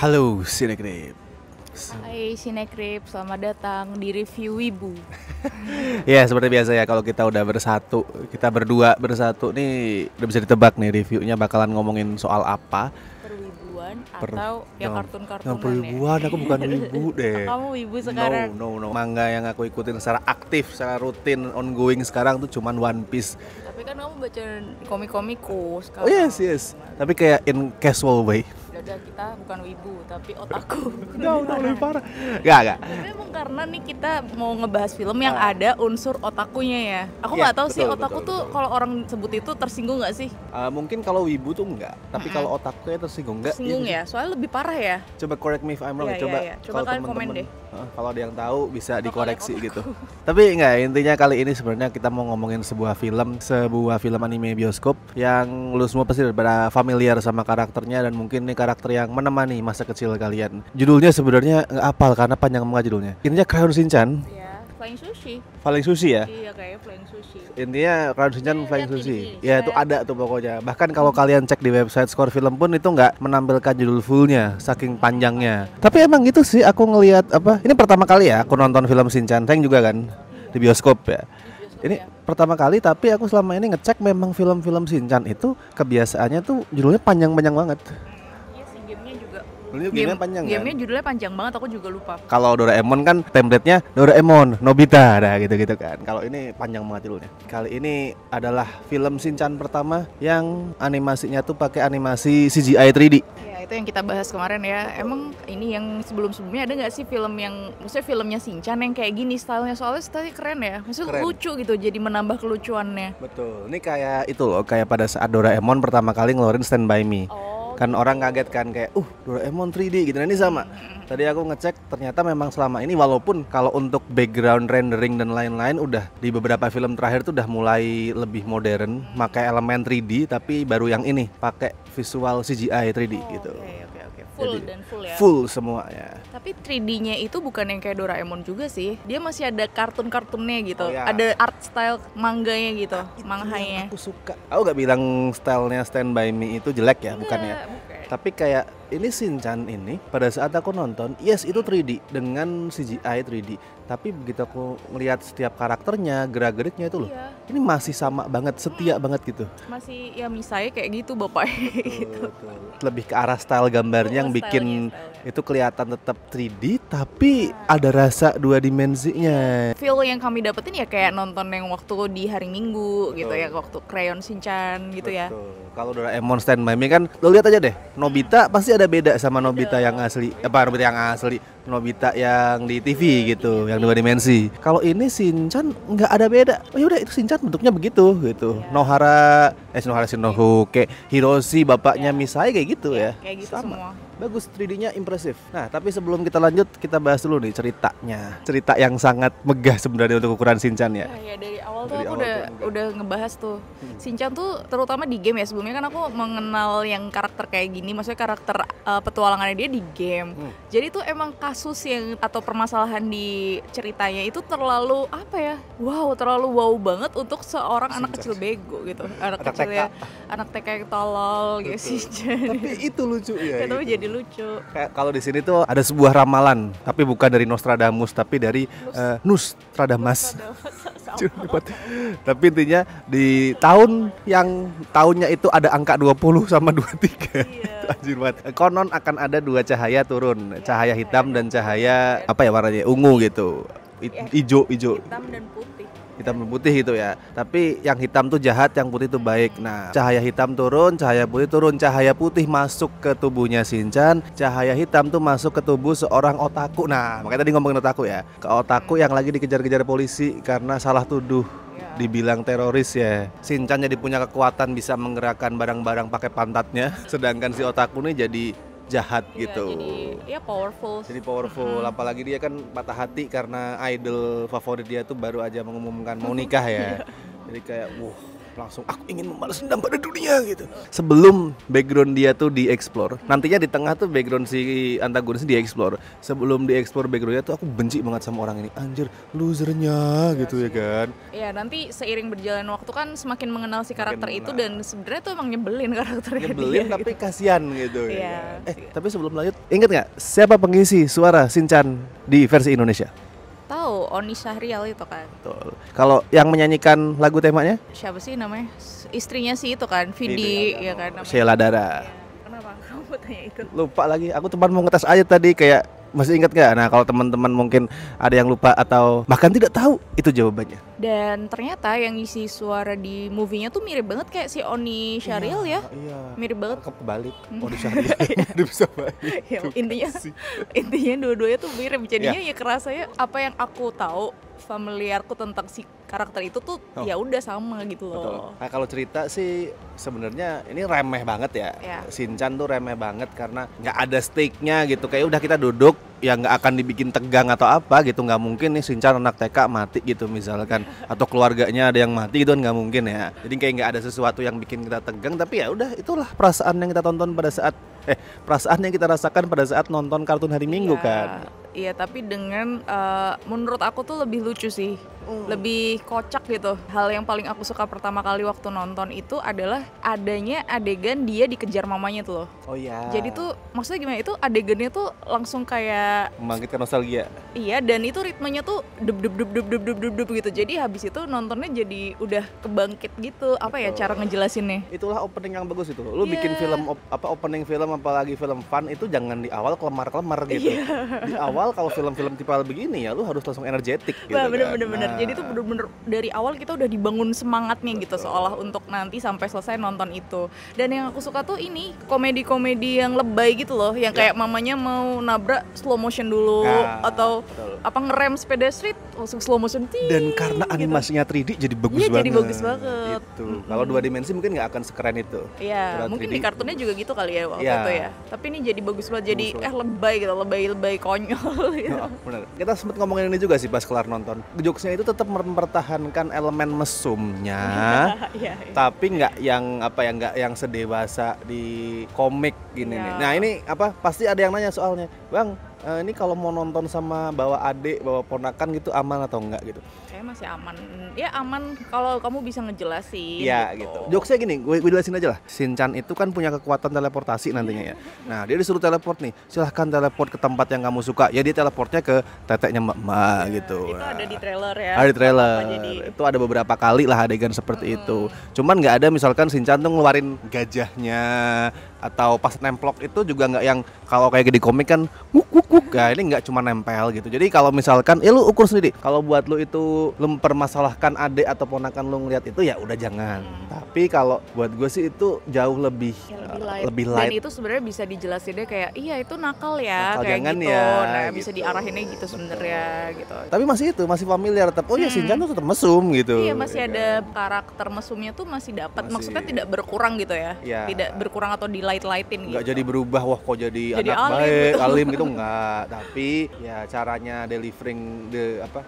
Halo Sinegrip. Hai Sinekrip, selamat datang di review Wibu. Ya seperti biasa ya, kalau kita udah bersatu, kita berdua bersatu nih, udah bisa ditebak nih reviewnya bakalan ngomongin soal apa. Perwibuan atau ya kartun-kartunan ya? Perwibuan, aku bukan wibu deh. Kamu wibu sekarang? No. Manga yang aku ikutin secara aktif, secara rutin, ongoing sekarang tuh cuman One Piece. Tapi kan kamu baca komik-komikku sekarang. Oh yes. Tapi kayak in casual way. Udah kita bukan wibu, tapi otaku. No, lebih parah. Gak. Tapi emang karena nih kita mau ngebahas film yang ada unsur otakunya ya. Aku nggak tahu sih otaku tuh kalau orang sebut itu tersinggung nggak sih? Mungkin kalau wibu tuh enggak, tapi kalau otaku ya tersinggung enggak? Tersinggung ya, soalnya lebih parah ya. Coba correct me if I'm wrong. Coba Kalau kalian komen deh. Kalau ada yang tahu bisa dikoreksi gitu. Tapi enggak, intinya kali ini sebenarnya kita mau ngomongin sebuah film anime bioskop yang lu semua pasti udah familiar sama karakternya, dan mungkin nih karakter yang menemani masa kecil kalian. Judulnya sebenarnya nggak apal karena panjang banget judulnya. Intinya Crayon Shinchan. Iya, Flying Sushi. Flying Sushi ya? Iya, kayak Flying Sushi. Intinya Crayon Shinchan Flying Sushi. Ya itu Saya- ada tuh pokoknya. Bahkan kalau kalian cek di website Score Film pun itu nggak menampilkan judul fullnya, saking panjangnya. Tapi emang gitu sih, aku ngelihat apa? Ini pertama kali ya aku nonton film Shinchan. Thank juga kan di bioskop ya. Ini pertama kali, tapi aku selama ini ngecek memang film-film Shinchan itu kebiasaannya tuh judulnya panjang-panjang banget. Iya sih, gamenya juga. Gamenya panjang kan? Gamenya judulnya panjang banget, aku juga lupa. Kalau Doraemon kan template-nya Doraemon, Nobita, nah gitu-gitu kan. Kalau ini panjang banget judulnya. Kali ini adalah film Shinchan pertama yang animasinya tuh pakai animasi CGI 3D. Ya, itu yang kita bahas kemarin ya. Emang ini yang sebelum-sebelumnya ada nggak sih film yang, maksudnya filmnya Shinchan yang kayak gini stylenya? Soalnya stylenya keren ya. Maksudnya Keren. lucu gitu, jadi menambah kelucuannya. Betul. Ini kayak itu loh, kayak pada saat Doraemon pertama kali ngeluarin Stand By Me. Kan orang kaget kan kayak Doraemon 3D gitu. Nah, ini sama. Tadi aku ngecek ternyata memang selama ini, walaupun kalau untuk background rendering dan lain-lain udah di beberapa film terakhir tuh udah mulai lebih modern, pakai elemen 3D, tapi baru yang ini pakai visual CGI 3D gitu. Oke. Full. Jadi, dan full ya. Full semua ya. Tapi 3D-nya itu bukan yang kayak Doraemon juga sih. Dia masih ada kartun-kartunnya gitu. Oh, ya. Ada art style mangganya gitu, manghanya. Aku suka. Aku gak bilang stylenya Stand By Me itu jelek ya, bukan ya. Bukan. Tapi kayak ini Shinchan ini pada saat aku nonton, yes itu 3D dengan CGI 3D. Tapi begitu aku ngelihat setiap karakternya, gerak-geriknya itu loh, Iya. ini masih sama banget, setia banget gitu. Masih ya misalnya kayak gitu bapak gitu. Lebih ke arah style gambarnya yang bikin Stylenya. itu kelihatan tetap 3D, tapi ada rasa dua dimensinya. Feel yang kami dapetin ya kayak nonton yang waktu di hari Minggu gitu Betul. ya, waktu Crayon Shinchan gitu ya. Betul. Kalau Doraemon Stand By Me kan, lo lihat aja deh, Nobita pasti ada beda sama Nobita yang asli. Nobita yang asli, Nobita yang di TV gitu, yang dua dimensi. Kalau ini Shinchan nggak ada beda. Oh yaudah itu Shinchan bentuknya begitu gitu. Nohara Shinosuke, Hiroshi bapaknya Misai kayak gitu ya. Kayak gitu Sama. semua. Bagus, 3D-nya impresif. Nah, tapi sebelum kita lanjut, kita bahas dulu nih ceritanya. Cerita yang sangat megah sebenarnya untuk ukuran Shinchan ya. Ya dari awal tuh Dari aku awal tuh udah ngebahas tuh Shinchan tuh terutama di game ya. Sebelumnya kan aku mengenal yang karakter kayak gini, maksudnya karakter petualangannya dia di game. Jadi tuh emang kasus yang atau permasalahan di ceritanya itu terlalu apa ya? Terlalu wow banget untuk seorang anak kecil bego gitu. Anak Anak kecil TK. ya, anak TK yang tolol gitu Shinchan. Tapi itu lucu ya. Ya, tapi gitu. jadi lucu. Kayak kalau di sini tuh ada sebuah ramalan, tapi bukan dari Nostradamus, tapi dari Nustradamus. Tapi intinya di tahunnya itu ada angka 20 sama 23. Itu anjir banget. Konon akan ada dua cahaya turun, cahaya hitam dan cahaya apa ya warnanya? Ungu gitu. Ijo. Hitam dan putih. Hitam dan putih gitu ya. Tapi yang hitam tuh jahat, yang putih tuh baik. Nah, cahaya hitam turun, cahaya putih turun. Cahaya putih masuk ke tubuhnya Shinchan, cahaya hitam tuh masuk ke tubuh seorang otaku. Nah, makanya tadi ngomongin otaku ya. Ke otaku yang lagi dikejar-kejar polisi karena salah tuduh. Dibilang teroris ya. Shinchan jadi punya kekuatan bisa menggerakkan barang-barang pakai pantatnya, sedangkan si otaku nih jadi jahat gitu. Jadi ya powerful. Jadi powerful, apalagi dia kan patah hati karena idol favorit dia tuh baru aja mengumumkan mau nikah ya. Jadi kayak langsung aku ingin membalas dendam pada dunia gitu. Sebelum background dia tuh dieksplor, nantinya di tengah tuh background si antagonis dieksplor. Sebelum dieksplor backgroundnya tuh aku benci banget sama orang ini. Anjir, losernya gitu ya kan. Ya nanti seiring berjalan waktu kan semakin mengenal si karakter itu dan sebenarnya tuh emang nyebelin karakternya. Nyebelin dia, tapi gitu. kasihan gitu. Iya. Tapi sebelum lanjut, inget nggak siapa pengisi suara Shinchan di versi Indonesia? Tahu Oni Syahrial itu kan. Betul. Kalau yang menyanyikan lagu temanya? Siapa sih namanya? Istrinya sih itu kan, Vidi ya kan namanya. Sheila Dara. Ya. Kenapa kamu tanya itu? Lupa lagi, aku cuma mau ngetes aja tadi kayak masih ingat nggak? Nah kalau teman-teman mungkin ada yang lupa atau bahkan tidak tahu, itu jawabannya. Dan ternyata yang isi suara di movie-nya tuh mirip banget kayak si Oni Syahrial ya. Iya. Mirip banget. Kebalik. Oni Syahrial. Bisa balik. Ya, intinya dua-duanya tuh mirip. Jadinya ya kerasa ya apa yang aku tahu familiarku tentang si karakter itu tuh ya udah sama gitu loh. Betul. Nah kalau cerita sih sebenarnya ini remeh banget ya. Shinchan tuh remeh banget karena nggak ada stake-nya gitu. Kayak udah kita duduk ya nggak akan dibikin tegang atau apa gitu. Nggak mungkin nih Shinchan anak TK mati gitu misalkan, atau keluarganya ada yang mati gitu kan nggak mungkin ya. Jadi kayak nggak ada sesuatu yang bikin kita tegang, tapi ya udah itulah perasaan yang kita tonton pada saat perasaan yang kita rasakan pada saat nonton kartun hari Minggu kan. Iya, tapi dengan menurut aku tuh lebih lucu sih, lebih kocak gitu. Hal yang paling aku suka pertama kali waktu nonton itu adalah adanya adegan dia dikejar mamanya tuh loh. Oh iya. Jadi tuh maksudnya gimana, itu adegannya tuh langsung kayak membangkitkan nostalgia. Iya, dan itu ritmenya tuh dub dub dub dub dub dub dub dub gitu. Jadi habis itu nontonnya jadi udah kebangkit gitu. Apa ya cara ngejelasinnya? Itulah opening yang bagus itu. Lu bikin film opening film apalagi film fun itu jangan di awal kelemar-kelemar gitu. Di awal kalau film-film tipal begini ya lu harus langsung energetik gitu. Bener-bener. Jadi tuh bener-bener dari awal kita udah dibangun semangatnya gitu seolah untuk nanti sampai selesai nonton itu. Dan yang aku suka tuh ini komedi-komedi yang lebay gitu loh, yang kayak mamanya mau nabrak slow motion dulu atau apa ngerem sepeda street langsung slow motion. Dan karena animasinya 3D jadi bagus banget. Iya, jadi bagus banget. Gitu. Kalau 2 dimensi mungkin nggak akan sekeren itu. Iya, mungkin di kartunnya juga gitu kali ya waktu itu ya. Tapi ini jadi bagus banget, jadi lebay gitu, lebay konyol gitu. Bener. Kita sempat ngomongin ini juga sih pas kelar nonton. Jokesnya itu tetap mempertahankan elemen mesumnya, tapi nggak yang sedewasa di komik gini nih. Nah ini pasti ada yang nanya soalnya, Bang, ini kalau mau nonton sama bawa adik, bawa ponakan gitu aman atau enggak gitu? Kayak masih aman. Ya aman kalau kamu bisa ngejelasin. Iya gitu. Jokesnya gini, gue jelasin aja lah. Shinchan itu kan punya kekuatan teleportasi nantinya ya. Nah dia disuruh teleport nih. Silahkan teleport ke tempat yang kamu suka. Ya dia teleportnya ke teteknya Mbak gitu. Itu ada di trailer ya. Ada di trailer. Itu ada beberapa kali lah adegan seperti itu. Cuman nggak ada misalkan Shinchan tuh ngeluarin gajahnya atau pas nemplok itu juga nggak yang kalau kayak di komik kan wuk. Nah ini nggak cuma nempel gitu. Jadi kalau misalkan lu ukur sendiri. Kalau buat lu itu lu mempermasalahkan adik atau ponakan lu ngeliat itu ya udah jangan. Tapi kalau buat gue sih itu jauh lebih lebih light. Dan itu sebenarnya bisa dijelasin deh kayak iya itu nakal ya nakal kayak gitu. Ya, nah gitu. bisa diarahinnya gitu sebenarnya gitu. Tapi masih familiar tetap. Oh ya Shinchan tuh tetap mesum gitu. Iya masih ada karakter mesumnya tuh masih dapat. Maksudnya tidak berkurang gitu ya. Tidak berkurang atau di lightin gitu. Nggak jadi berubah wah kok jadi anak alim, baik, alim gitu enggak. Tapi ya caranya delivering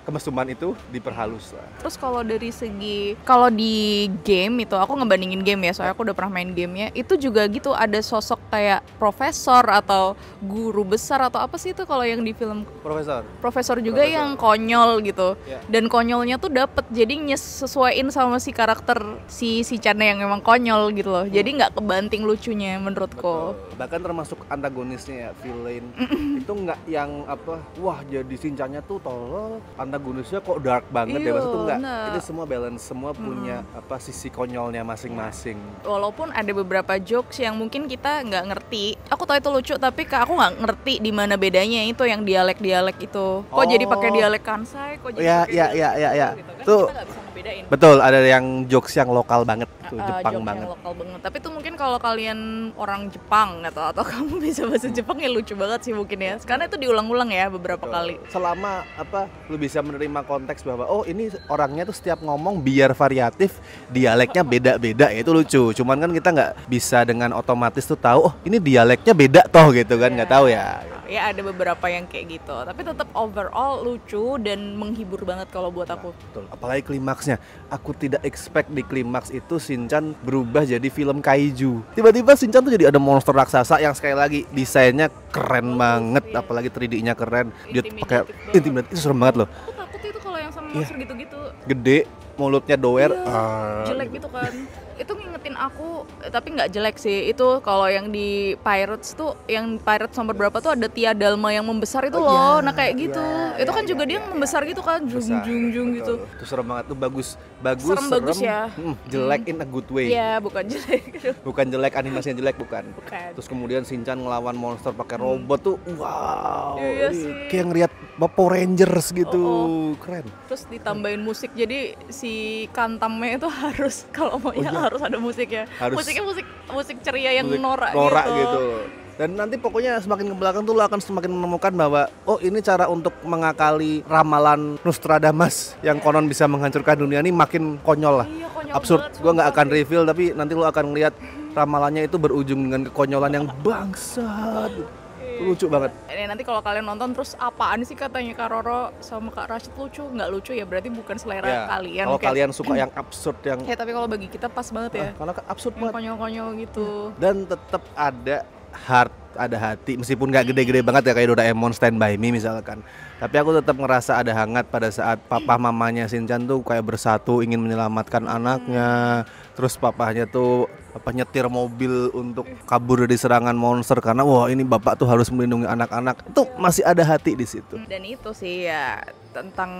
kemesuman itu diperhalus lah. Terus kalau dari segi di game itu aku ngebandingin game ya, soalnya aku udah pernah main gamenya, itu juga gitu ada sosok kayak profesor atau guru besar atau apa sih itu kalau yang di film profesor juga yang konyol gitu. Dan konyolnya tuh dapet, jadi sesuaiin sama si karakter si Shinchan yang emang konyol gitu loh. Jadi nggak kebanting lucunya menurutku. Bahkan termasuk antagonisnya ya, villain itu nggak yang wah jadi Shinchan-nya tuh tolol, antagonisnya kok dark banget ya, maksudnya tuh nggak. Ini semua balance, semua punya sisi konyolnya masing-masing. Walaupun ada beberapa jokes yang mungkin kita nggak ngerti, aku tahu itu lucu tapi aku nggak ngerti di mana bedanya itu yang dialek itu. Kok jadi pakai dialek Kansai? Kok jadi ya. Gitu kan? Tuh kita nggak bisa ngebedain. Betul, ada yang jokes yang lokal banget tuh, Jepang banget. Yang lokal banget. Tapi tuh mungkin kalau kalian orang Jepang atau kamu bisa bahasa Jepang ya lucu banget sih mungkin ya. Karena itu diulang-ulang ya beberapa kali. Selama lu bisa menerima konteks bahwa oh ini orangnya tuh setiap ngomong biar variatif, dialeknya beda-beda ya itu lucu. Cuman kan kita nggak bisa dengan otomatis tuh tahu oh ini dialeknya beda toh gitu kan, nggak tahu ya. Ya ada beberapa yang kayak gitu, tapi tetap overall lucu dan menghibur banget kalau buat aku. Betul. Apalagi klimaksnya. Aku tidak expect di klimaks itu Shinchan berubah jadi film kaiju. Tiba-tiba Shinchan tuh jadi ada monster raksasa yang sekali lagi desainnya keren banget, iya. apalagi 3D-nya keren. Dia Intimidatif pakai banget. intimidatif, itu serem banget loh. Aku takut itu kalau yang sama monster gitu-gitu. Gede, mulutnya doer. Iya, jelek gitu kan. Itu ngingetin aku, tapi nggak jelek sih. Itu kalau yang di Pirates tuh, yang Pirates nomor berapa tuh ada Tia Dalma yang membesar itu loh. Nah kayak gitu. Itu kan juga dia membesar gitu kan, jung gitu. Itu serem banget tuh, bagus, Serem bagus ya. Jelek in a good way. Iya, bukan jelek. Bukan jelek, animasinya jelek, bukan. Bukan. Terus kemudian Shinchan ngelawan monster pakai robot tuh, wow, Iya ini sih. kayak ngeliat Power Rangers gitu, keren. Terus ditambahin musik, jadi si kantamnya itu harus kalau mau harus ada musik ya. Harus. Musiknya musik ceria yang Musik norak gitu. Dan nanti pokoknya semakin ke belakang tuh lo akan semakin menemukan bahwa oh ini cara untuk mengakali ramalan Nostradamus yang konon bisa menghancurkan dunia ini makin konyol lah. Iya, konyol Absurd. banget, Gua nggak sumpah akan reveal tapi nanti lo akan lihat ramalannya itu berujung dengan kekonyolan yang bangsat. Lucu banget. Ini nanti kalau kalian nonton terus apaan sih katanya Kak Roro sama Kak Rashid lucu, nggak lucu ya berarti bukan selera Ya, kalian. kalau Kayak- kalian suka yang absurd yang Ya tapi kalau bagi kita pas banget ya. karena kan absurd Yang banget. konyol-konyol gitu. Dan tetap ada heart, ada hati meskipun nggak gede-gede banget ya kayak Doraemon Stand By Me misalkan. Tapi aku tetap ngerasa ada hangat pada saat papa mamanya Shinchan tuh kayak bersatu ingin menyelamatkan anaknya. Terus papahnya tuh nyetir mobil untuk kabur dari serangan monster karena wah ini bapak tuh harus melindungi anak-anak. Itu masih ada hati di situ. Dan itu sih ya tentang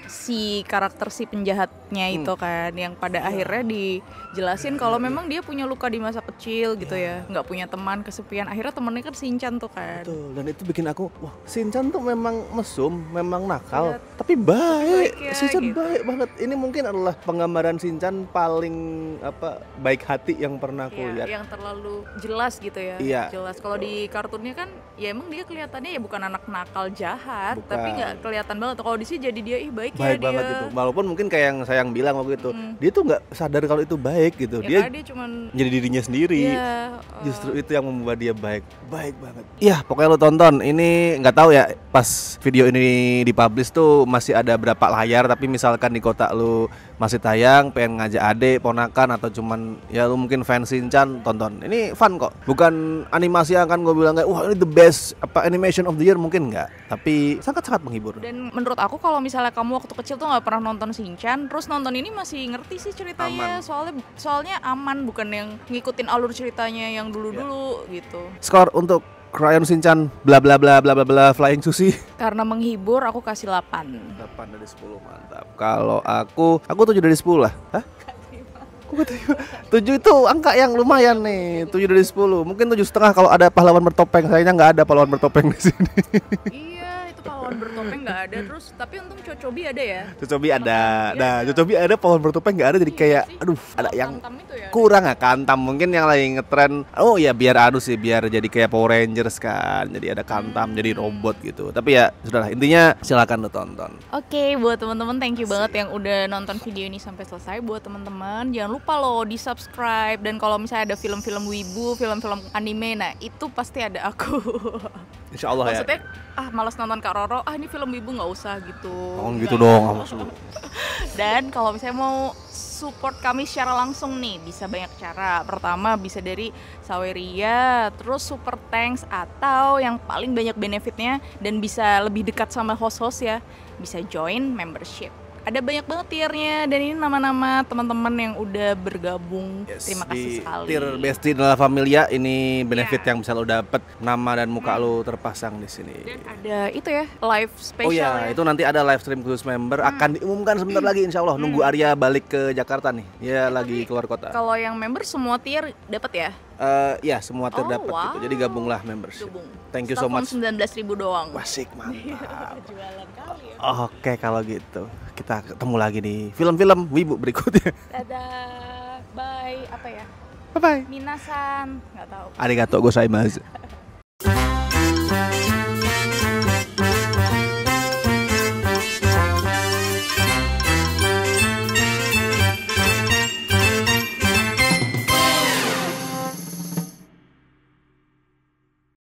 si karakter si penjahatnya itu kan yang pada akhirnya dijelasin kalau memang dia punya luka di masa kecil gitu ya, nggak punya teman, kesepian. Akhirnya temennya kan Shinchan tuh kan. Betul, dan itu bikin aku, wah Shinchan tuh memang mesum, memang nakal, Iya, tapi baik, baik ya, Shinchan gitu. baik banget. Ini mungkin adalah penggambaran Shinchan paling baik hati yang pernah aku Iya, lihat. yang terlalu jelas gitu ya. Iya. Jelas. Kalau di kartunnya kan, ya emang dia kelihatannya ya bukan anak nakal jahat, Bukan. tapi nggak kelihatan banget. Kalau di sini jadi dia baik ya Baik dia. banget itu, walaupun mungkin kayak yang saya bilang waktu itu, dia tuh nggak sadar kalau itu baik gitu. Ya Dia karena dia cuman menjadi dirinya sendiri. Iya, Justru itu yang membuat dia baik banget. Iya, pokoknya lo tonton. Ini nggak tahu ya pas video ini dipublish tuh masih ada berapa layar. Tapi misalkan di kota lu masih tayang, pengen ngajak adik, ponakan atau cuman ya lu mungkin fans Shinchan, tonton. Ini fun kok. Bukan animasi yang akan gue bilang kayak wah ini the best animation of the year, mungkin nggak. Tapi sangat-sangat menghibur. Dan menurut aku kalau misalnya kamu waktu kecil tuh nggak pernah nonton Shinchan, terus nonton ini masih ngerti sih ceritanya. Soalnya aman, bukan yang ngikutin alur ceritanya yang dulu-dulu gitu. Skor untuk Crayon Shinchan bla bla bla bla bla bla Flying Sushi. Karena menghibur aku kasih 8. 8 dari 10, mantap. Kalau aku 7 dari 10 lah. Hah? Kok 7 itu angka yang lumayan nih. 7 dari 10. Mungkin 7,5 kalau ada pahlawan bertopeng. Sayangnya nggak ada pahlawan bertopeng di sini. Iya, itu pahlawan bertopeng nggak ada. Terus tapi untung Cocobi ada ya. Cocobi ada. Iya, Nah, ada. Cocobi ada, pahlawan bertopeng nggak ada, jadi Iya kayak sih. aduh, ada Kalau yang Tam-Tam itu ya. kurang ya Kantam, mungkin yang lagi ngetren. Oh ya biar sih, biar jadi kayak Power Rangers kan. Jadi ada Kantam, jadi robot gitu. Tapi ya sudahlah, intinya silakan lo tonton. Oke, buat teman-teman thank you banget yang udah nonton video ini sampai selesai. Buat teman-teman jangan lupa loh di subscribe, dan kalau misalnya ada film-film wibu, film-film anime, nah itu pasti ada aku. Insya Allah ya. Maksudnya malas nonton Kak Roro, ini film wibu nggak usah gitu. Jangan gitu dong, awas lu. Dan kalau misalnya mau support kami secara langsung nih, bisa banyak cara. Pertama bisa dari Saweria, terus Super Thanks, atau yang paling banyak benefitnya dan bisa lebih dekat sama host-host ya, bisa join membership. Ada banyak banget tiernya, dan ini nama-nama teman-teman yang udah bergabung. Yes, Terima kasih di sekali. Tier Bestie Nala Familia ini benefit Iya. yang bisa lo dapet, nama dan muka lo terpasang di sini. Dan ada itu ya, live special Oh ya, ya. itu nanti ada live stream khusus member akan diumumkan sebentar lagi insya Allah. Nunggu Arya balik ke Jakarta nih, dia lagi keluar kota. Kalau yang member semua tier dapat ya? Ya semua tier Oh, dapat gitu. wow. Jadi gabunglah membership. Gabung. Thank you so much. 19.000 doang. Wasik, mantap. Jualan kali ya. Oke, kalau gitu kita ketemu lagi di film-film wibu berikutnya. Dadah, bye, apa ya? Bye bye. Minasan, nggak tahu. Arigato gozaimasu.